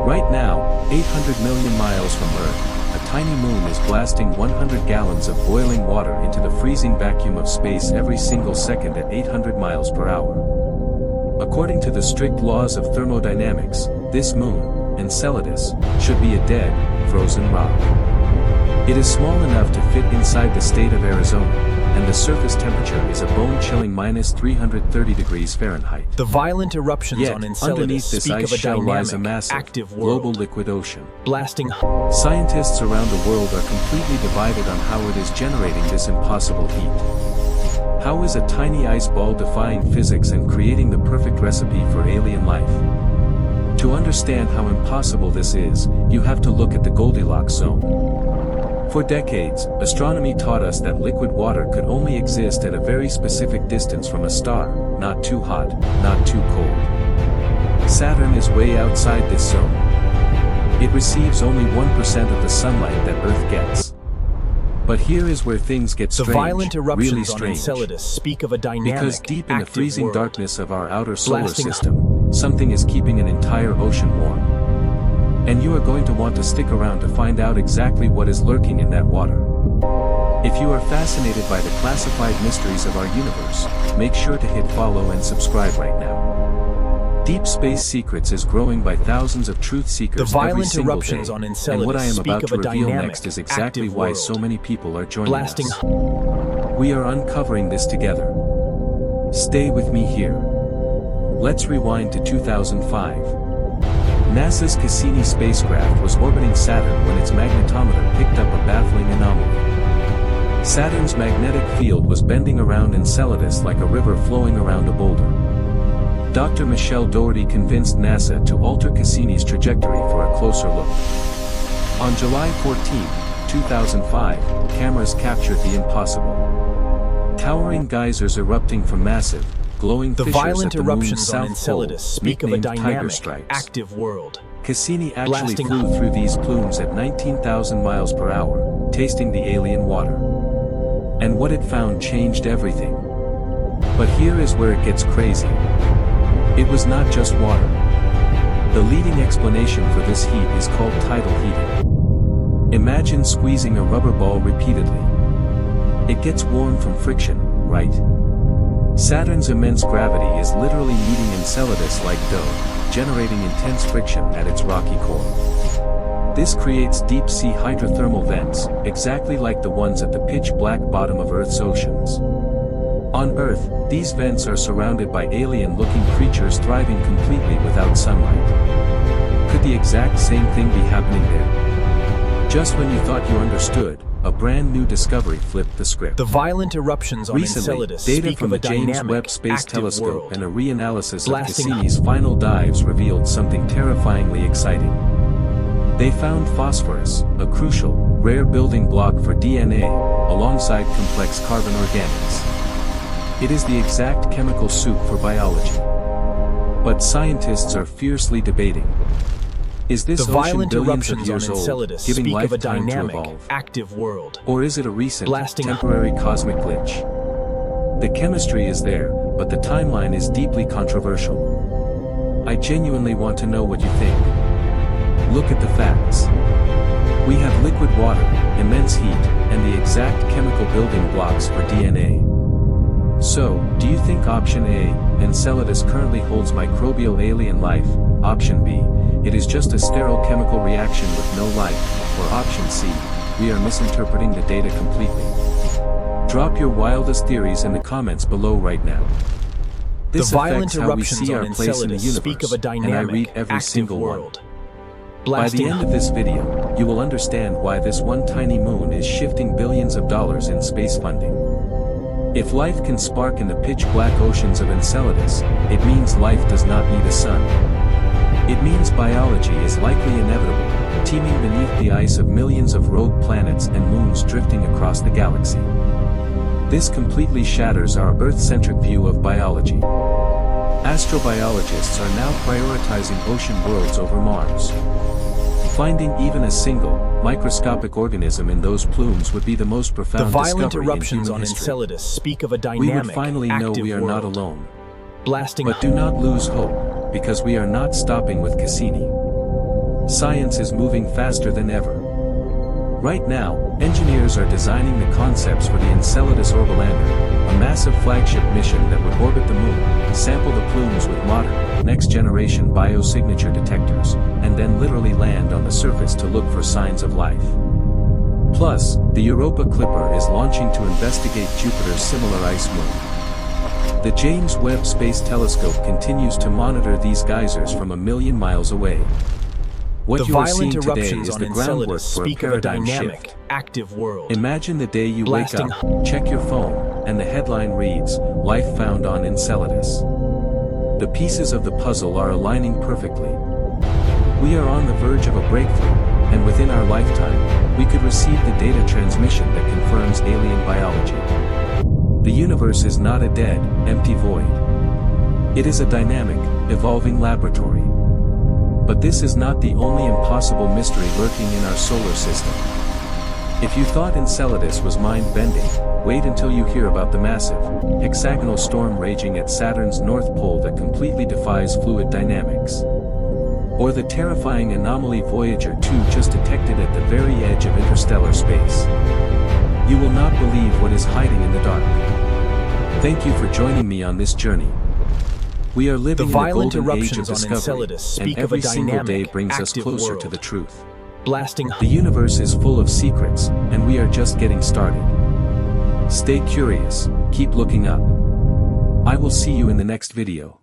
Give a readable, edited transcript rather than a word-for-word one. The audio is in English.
Right now, 800 million miles from Earth, a tiny moon is blasting 100 gallons of boiling water into the freezing vacuum of space every single second at 800 miles per hour. According to the strict laws of thermodynamics, this moon, Enceladus, should be a dead, frozen rock. It is small enough to fit inside the state of Arizona, and the surface temperature is a bone-chilling -330 degrees Fahrenheit. The violent eruptions on Enceladus underneath this speak ice of a shell lies a dynamic, massive, active global world, liquid ocean. blasting. Scientists around the world are completely divided on how it is generating this impossible heat. How is a tiny ice ball defying physics and creating the perfect recipe for alien life? To understand how impossible this is, you have to look at the Goldilocks zone. For decades, astronomy taught us that liquid water could only exist at a very specific distance from a star, not too hot, not too cold. Saturn is way outside this zone. It receives only 1% of the sunlight that Earth gets. But here is where things get strange, The violent eruptions really on strange. Enceladus speak of a dynamic, Because deep in the active freezing world, darkness of our outer solar blasting. system, something is keeping an entire ocean warm. And you are going to want to stick around to find out exactly what is lurking in that water. If you are fascinated by the classified mysteries of our universe, make sure to hit follow and subscribe right now. Deep Space Secrets is growing by thousands of truth seekers The every violent single eruptions day, on and Enceladus what I am speak about of to a reveal dynamic, next is exactly active why world, so many people are joining blasting. us. We are uncovering this together. Stay with me here. Let's rewind to 2005. NASA's Cassini spacecraft was orbiting Saturn when its magnetometer picked up a baffling anomaly. Saturn's magnetic field was bending around Enceladus like a river flowing around a boulder. Dr. Michelle Doherty convinced NASA to alter Cassini's trajectory for a closer look. On July 14, 2005, cameras captured the impossible. Towering geysers erupting from massive, glowing The fissures violent at the moon's eruptions on south Enceladus pole, speak of a nicknamed Tiger dynamic, Stripes. active world. Cassini actually blasting. flew through these plumes at 19,000 miles per hour, tasting the alien water. And what it found changed everything. But here is where it gets crazy. It was not just water. The leading explanation for this heat is called tidal heating. Imagine squeezing a rubber ball repeatedly. It gets warm from friction, right? Saturn's immense gravity is literally kneading Enceladus like dough, generating intense friction at its rocky core. This creates deep-sea hydrothermal vents, exactly like the ones at the pitch-black bottom of Earth's oceans. On Earth, these vents are surrounded by alien-looking creatures thriving completely without sunlight. Could the exact same thing be happening there? Just when you thought you understood, a brand new discovery flipped the script. The violent eruptions on Recently, Enceladus data speak from of the a James dynamic, Webb Space active Telescope world, and a reanalysis of blasting. Cassini's final dives revealed something terrifyingly exciting. They found phosphorus, a crucial, rare building block for DNA, alongside complex carbon organics. It is the exact chemical soup for biology. But scientists are fiercely debating. Is this The ocean violent billions of eruptions on years old, Enceladus giving speak life of a time to dynamic, evolve? active world, Or is it a recent, blasting. temporary cosmic glitch? The chemistry is there, but the timeline is deeply controversial. I genuinely want to know what you think. Look at the facts. We have liquid water, immense heat, and the exact chemical building blocks for DNA. So, do you think option A, Enceladus currently holds microbial alien life, option B, it is just a sterile chemical reaction with no life, or option C, we are misinterpreting the data completely? Drop your wildest theories in the comments below right now. This The violent affects how we eruptions see on our place in the Enceladus speak of universe, a and I dynamic, read every active single world, one. By the blasting. end of this video, you will understand why this one tiny moon is shifting billions of dollars in space funding. If life can spark in the pitch-black oceans of Enceladus, it means life does not need a sun. It means biology is likely inevitable, teeming beneath the ice of millions of rogue planets and moons drifting across the galaxy. This completely shatters our Earth-centric view of biology. Astrobiologists are now prioritizing ocean worlds over Mars. Finding even a single, microscopic organism in those plumes would be the most The profound violent discovery in eruptions human on history. Enceladus speak of a We dynamic, would finally know active we are not world, alone. blasting. But do not lose hope, because we are not stopping with Cassini. Science is moving faster than ever. Right now, engineers are designing the concepts for the Enceladus Orbolander, a massive flagship mission that would orbit the moon, sample the plumes with modern, next-generation biosignature detectors, and then literally land on the surface to look for signs of life. Plus, the Europa Clipper is launching to investigate Jupiter's similar ice moon. The James Webb Space Telescope continues to monitor these geysers from 1,000,000 miles away. What The you are seeing violent today eruptions is on the groundwork Enceladus for a speak of a paradigm dynamic, shift. active world. Imagine the day you Blasting wake up, check your phone, and the headline reads, "Life found on Enceladus." The pieces of the puzzle are aligning perfectly. We are on the verge of a breakthrough, and within our lifetime, we could receive the data transmission that confirms alien biology. The universe is not a dead, empty void. It is a dynamic, evolving laboratory. But this is not the only impossible mystery lurking in our solar system. If you thought Enceladus was mind-bending, wait until you hear about the massive, hexagonal storm raging at Saturn's North Pole that completely defies fluid dynamics. Or the terrifying anomaly Voyager 2 just detected at the very edge of interstellar space. You will not believe what is hiding in the dark. Thank you for joining me on this journey. We are living in the violent golden age of eruptions on discovery, Enceladus speak and of a every single day dynamic, brings us active closer to world. the truth. Blasting The universe is full of secrets, and we are just getting started. Stay curious, keep looking up. I will see you in the next video.